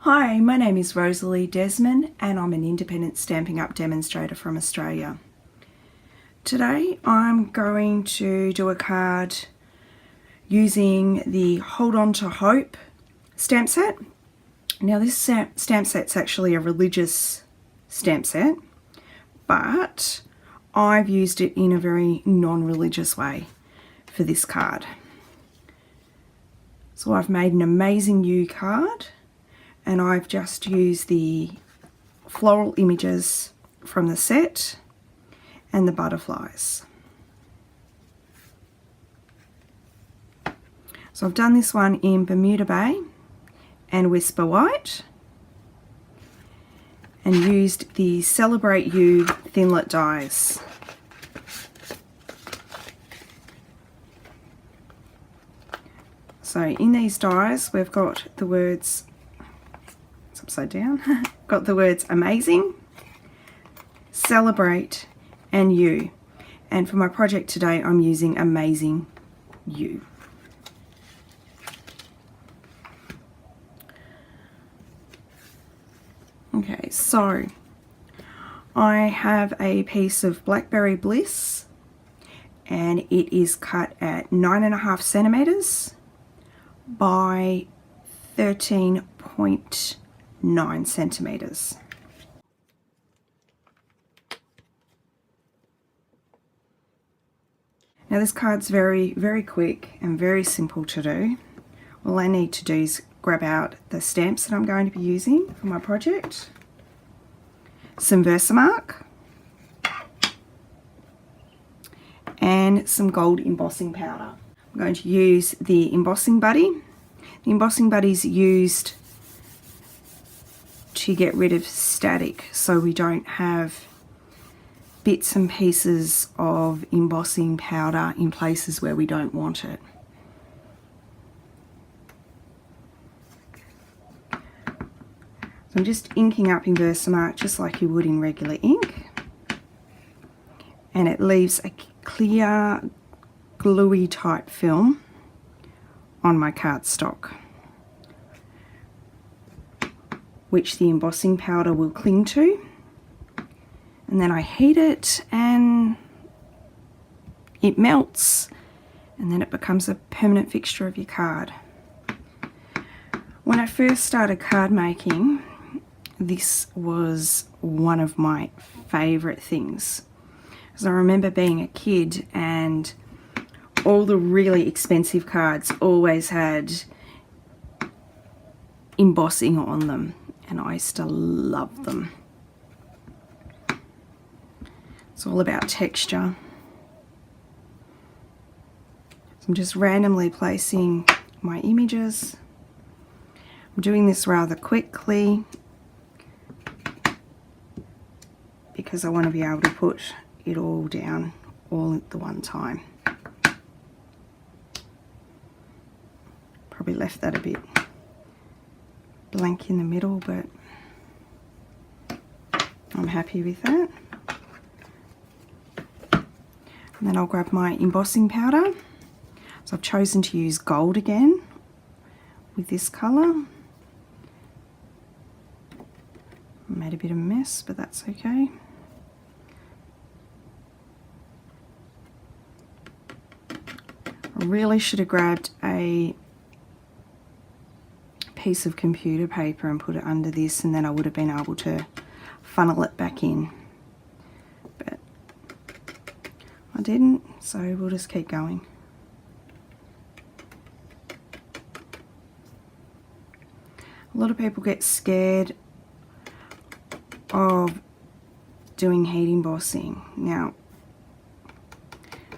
Hi, my name is Rosalie Desmond and I'm an independent Stampin' Up demonstrator from Australia. Today I'm going to do a card using the Hold On to Hope stamp set. Now this stamp set's actually a religious stamp set, but I've used it in a very non-religious way for this card. So I've made an amazing you card, and I've just used the floral images from the set and the butterflies. So I've done this one in Bermuda Bay and Whisper White and used the Celebrate You Thinlit dies. So in these dies we've got the words, it's upside down, got the words amazing, celebrate and you. And for my project today I'm using amazing you. Okay, so I have a piece of Blackberry Bliss and it is cut at 9.5 centimeters by 13.9 centimeters. Now this card's very quick and very simple to do. All I need to do is grab out the stamps that I'm going to be using for my project, some Versamark, and some gold embossing powder. I'm going to use the embossing buddy. The embossing buddy's used to get rid of static so we don't have bits and pieces of embossing powder in places where we don't want it. So I'm just inking up in Versamark just like you would in regular ink, and it leaves a clear gluey type film on my cardstock, which the embossing powder will cling to, and then I heat it and it melts, and then it becomes a permanent fixture of your card. When I first started card making, this was one of my favorite things, because I remember being a kid and all the really expensive cards always had embossing on them, and I used to love them. It's all about texture. So I'm just randomly placing my images. I'm doing this rather quickly because I want to be able to put it all down all at the one time. Probably left that a bit blank in the middle, but I'm happy with that. And then I'll grab my embossing powder. So I've chosen to use gold again with this colour. Made a bit of a mess, but that's okay. I really should have grabbed a piece of computer paper and put it under this, and then I would have been able to funnel it back in, but I didn't, so we'll just keep going. A lot of people get scared of doing heat embossing. Now,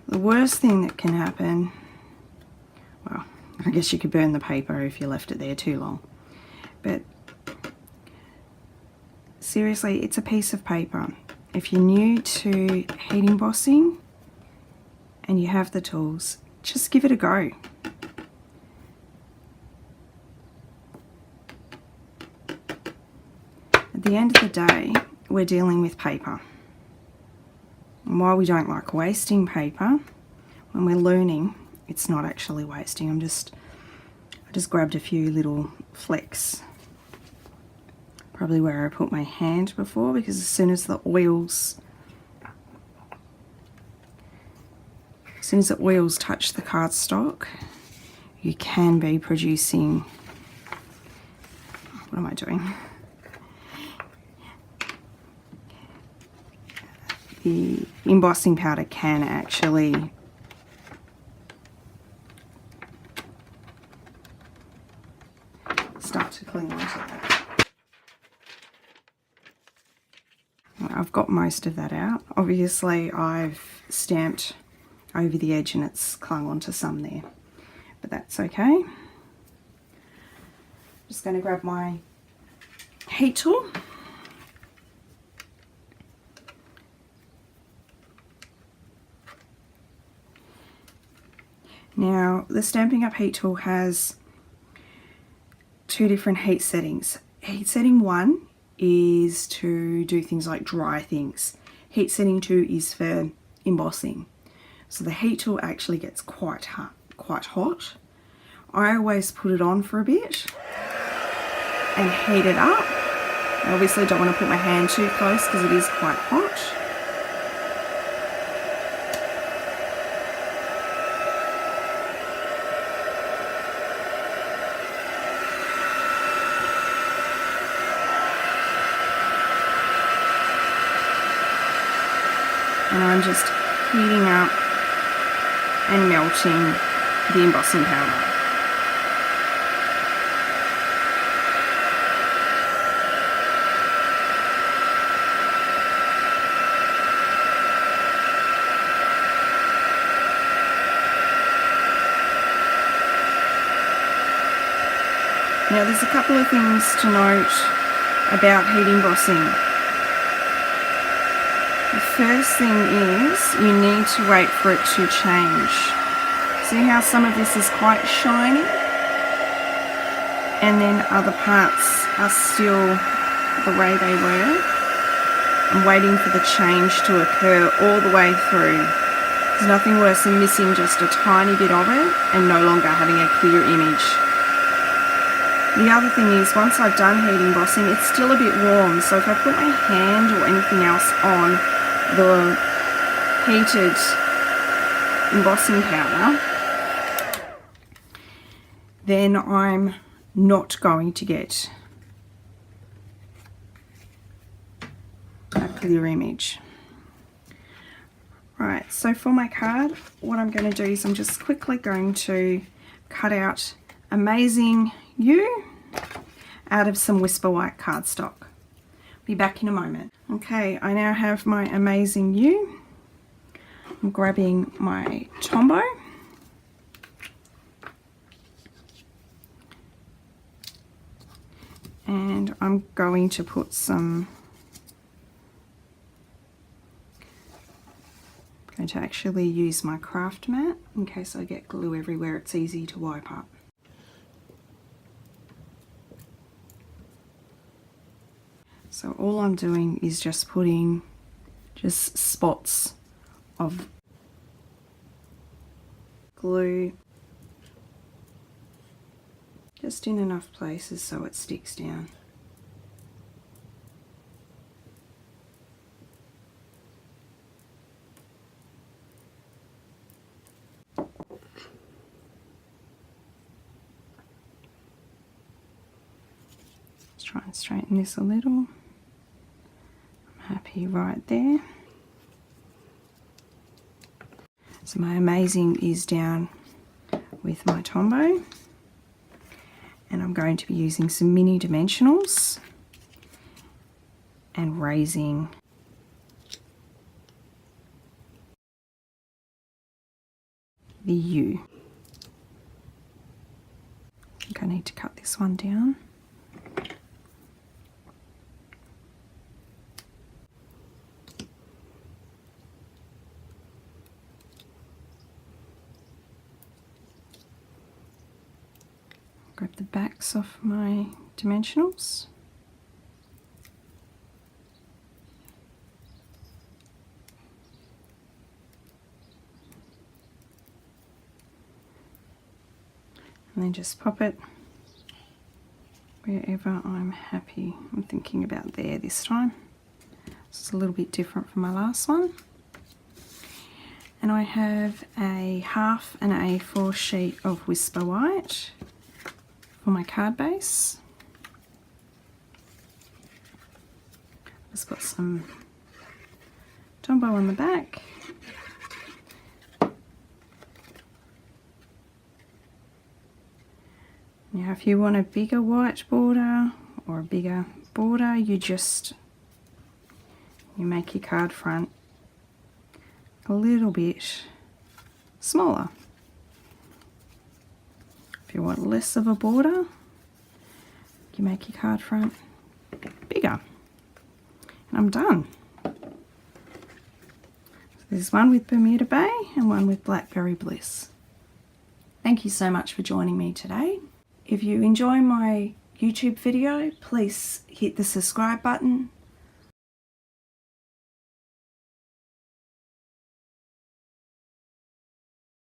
the worst thing that can happen, well, I guess you could burn the paper if you left it there too long, but seriously, it's a piece of paper. If you're new to heat embossing and you have the tools, just give it a go. At the end of the day, we're dealing with paper. And while we don't like wasting paper, when we're learning, it's not actually wasting. I just grabbed a few little flecks probably where I put my hand before, because as soon as the oils touch the cardstock, you can be producing, what am I doing? The embossing powder can actually start to cling onto that. I've got most of that out. Obviously I've stamped over the edge and it's clung onto some there, but that's okay. Just going to grab my heat tool. Now the Stampin' Up! Heat tool has two different heat settings. Heat setting 1 is to do things like dry things. Heat setting 2 is for embossing. So the heat tool actually gets quite hot. I always put it on for a bit and heat it up. I obviously don't want to put my hand too close because it is quite hot. And I'm just heating up and melting the embossing powder. Now there's a couple of things to note about heat embossing. The first thing is you need to wait for it to change. See how some of this is quite shiny? And then other parts are still the way they were. I'm waiting for the change to occur all the way through. There's nothing worse than missing just a tiny bit of it and no longer having a clear image. The other thing is, once I've done heat embossing, it's still a bit warm, so if I put my hand or anything else on the heated embossing powder, then I'm not going to get a clear image. Right, so for my card, what I'm going to do is I'm just quickly going to cut out Amazing You out of some Whisper White cardstock. Be back in a moment. Okay, I now have my Amazing You. I'm grabbing my Tombow. And I'm going to put some, I'm going to actually use my craft mat in case I get glue everywhere. It's easy to wipe up. So all I'm doing is just putting just spots of glue just in enough places so it sticks down. Let's try and straighten this a little. Happy right there. So my Amazing is down with my Tombow, and I'm going to be using some mini dimensionals and raising the U. I think I need to cut this one down. Grab the backs off my dimensionals. And then just pop it wherever I'm happy. I'm thinking about there this time. It's a little bit different from my last one. And I have a half an A4 sheet of Whisper White for my card base. It's got some Tombow on the back. Now if you want a bigger white border or a bigger border, you make your card front a little bit smaller. If you want less of a border, you make your card front bigger. And I'm done. There's one with Bermuda Bay and one with Blackberry Bliss. Thank you so much for joining me today. If you enjoy my YouTube video, please hit the subscribe button